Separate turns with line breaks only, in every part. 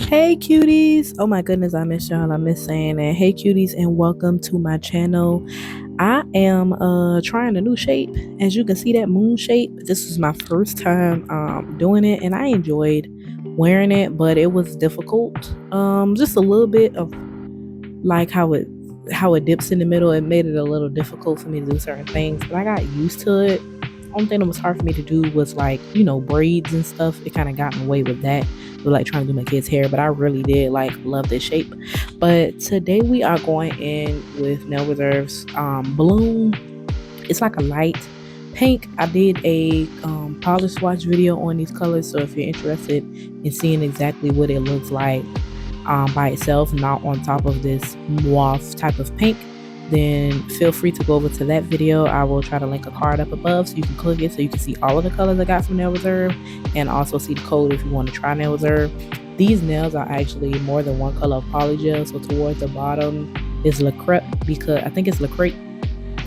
Hey cuties! Oh my goodness, I miss y'all. I miss saying that. Hey cuties, and welcome to my channel. I am trying a new shape. As you can see, that moon shape. This was my first time doing it, and I enjoyed wearing it, but it was difficult. Just a little bit of like how it dips in the middle. It made it a little difficult for me to do certain things, but I got used to it. Only thing that was hard for me to do was like, braids and stuff. It kind of got in the way with that, with like trying to do my kids' hair. But I really did like love this shape. But today we are going in with Nail Reserve's Bloom. It's like a light pink. I did a polish swatch video on these colors, so if you're interested in seeing exactly what it looks like by itself, not on top of this mauve type of pink, then feel free to go over to that video. I will try to link a card up above so you can click it so you can see all of the colors I got from Nail Reserve and also see the code if you want to try Nail Reserve. These nails are actually more than one color of polygel, so towards the bottom is Le Crepe, because I think it's Le Crepe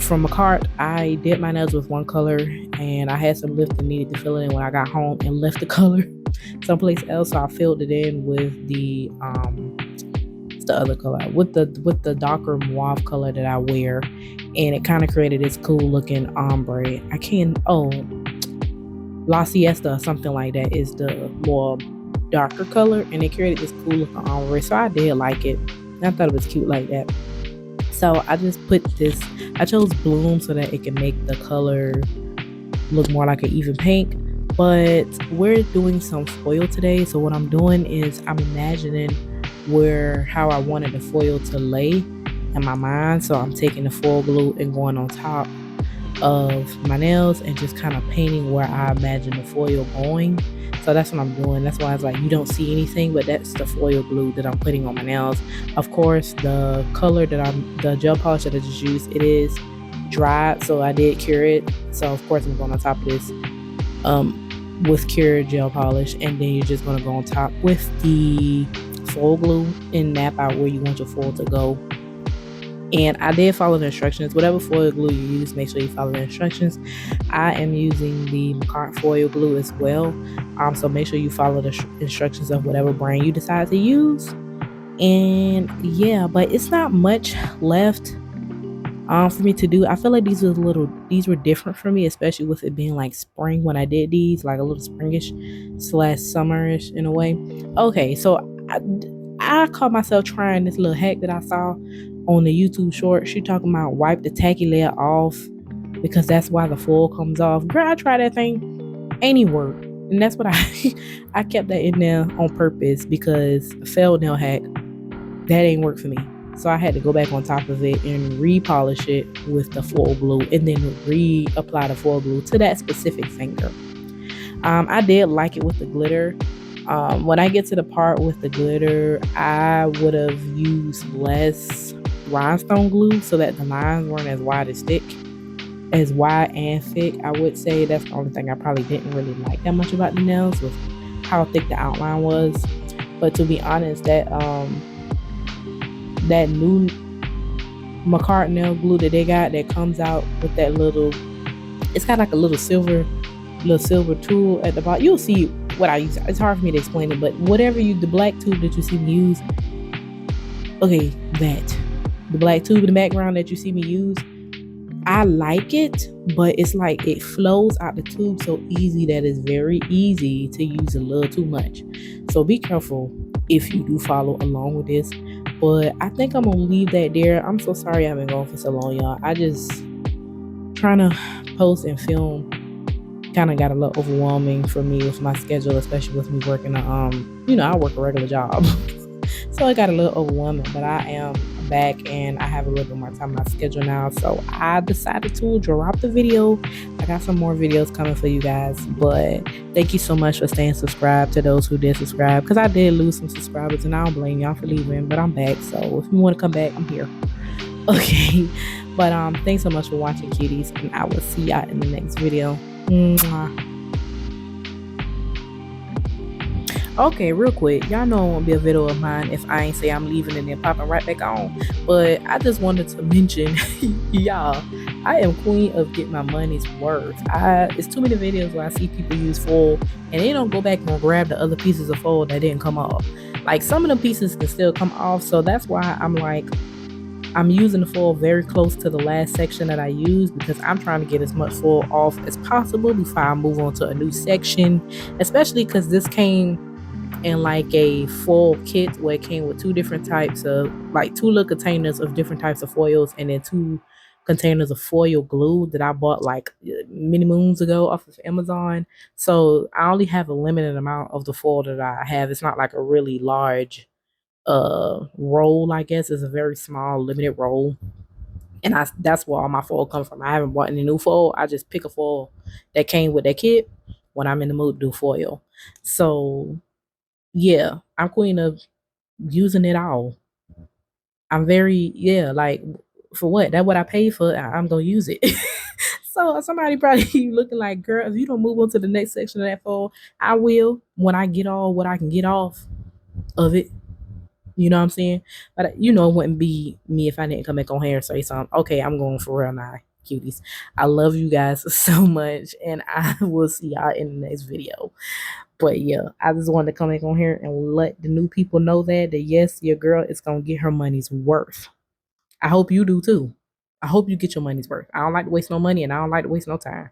from a cart. I did my nails with one color and I had some lift and needed to fill it in when I got home and left the color someplace else, so I filled it in with the other color, with the darker mauve color that I wear, and it kind of created this cool looking ombre. La Siesta or something like that is the more darker color, and it created this cool looking ombre, so I did like it. I thought it was cute like that. So I just put this, I chose Bloom so that it can make the color look more like an even pink. But we're doing some foil today, so what I'm doing is I'm imagining how I wanted the foil to lay in my mind. So I'm taking the foil glue and going on top of my nails and just kind of painting where I imagine the foil going. So that's what I'm doing. That's why it's like you don't see anything, but that's the foil glue that I'm putting on my nails. Of course, the color the gel polish that I just used, it is dried, so I did cure it. So of course I'm going on top of this with cured gel polish, and then you're just going to go on top with the foil glue and map out where you want your foil to go. And I did follow the instructions. Whatever foil glue you use, make sure you follow the instructions. I am using the Macart foil glue as well, so make sure you follow the instructions of whatever brand you decide to use. And yeah, but it's not much left for me to do. I feel like these were different for me, especially with it being like spring when I did these, like a little springish / summerish in a way. Okay, so I caught myself trying this little hack that I saw on the YouTube short. She talking about wipe the tacky layer off because that's why the foil comes off. Girl, I tried that thing, ain't even work. And that's what I kept that in there on purpose, because failed nail hack, that ain't work for me. So I had to go back on top of it and re-polish it with the foil glue and then reapply the foil glue to that specific finger. I did like it with the glitter. When I get to the part with the glitter, I would have used less rhinestone glue so that the lines weren't as wide and thick. I would say that's the only thing I probably didn't really like that much about the nails, was how thick the outline was. But to be honest, that new Macart nail glue that they got that comes out with that little, it's got like a little silver tool at the bottom. You'll see what I use. It's hard for me to explain it, but the black tube that you see me use, the black tube in the background that you see me use, I like it, but it's like it flows out the tube so easy that it's very easy to use a little too much. So be careful if you do follow along with this. But I think I'm gonna leave that there. I'm so sorry I've been going for so long, y'all. I just trying to post and film kind of got a little overwhelming for me with my schedule, especially with me working I work a regular job. So it got a little overwhelming, but I am back and I have a little bit more time on my schedule now, so I decided to drop the video. I got some more videos coming for you guys, but thank you so much for staying subscribed to those who did subscribe, because I did lose some subscribers and I don't blame y'all for leaving, but I'm back, so if you want to come back, I'm here. Okay, but thanks so much for watching, cuties, and I will see y'all in the next video. Mwah. Okay, real quick, y'all know it won't be a video of mine if I ain't say I'm leaving and then popping right back on, but I just wanted to mention, y'all, I am queen of getting my money's worth. It's too many videos where I see people use foil and they don't go back and grab the other pieces of foil that didn't come off. Like some of the pieces can still come off, so that's why I'm like, I'm using the foil very close to the last section that I used, because I'm trying to get as much foil off as possible before I move on to a new section, especially because this came in like a full kit where it came with two different types of, like, two little containers of different types of foils, and then two containers of foil glue that I bought like many moons ago off of Amazon. So I only have a limited amount of the foil that I have. It's not like a really large roll, I guess. It's a very small limited roll, and that's where all my foil comes from. I haven't bought any new foil. I just pick a foil that came with that kit when I'm in the mood to do foil. So yeah, I'm queen of using it all. I'm very, yeah, like, for what? That what I paid for. I'm gonna use it. So somebody probably looking like, girl, if you don't move on to the next section of that foil, I will when I get all what I can get off of it. You know what I'm saying? But it wouldn't be me if I didn't come back on here and say something. Okay, I'm going for real now, cuties. I love you guys so much, and I will see y'all in the next video. But yeah, I just wanted to come back on here and let the new people know that yes, your girl is gonna get her money's worth. I hope you do too. I hope you get your money's worth. I don't like to waste no money, and I don't like to waste no time.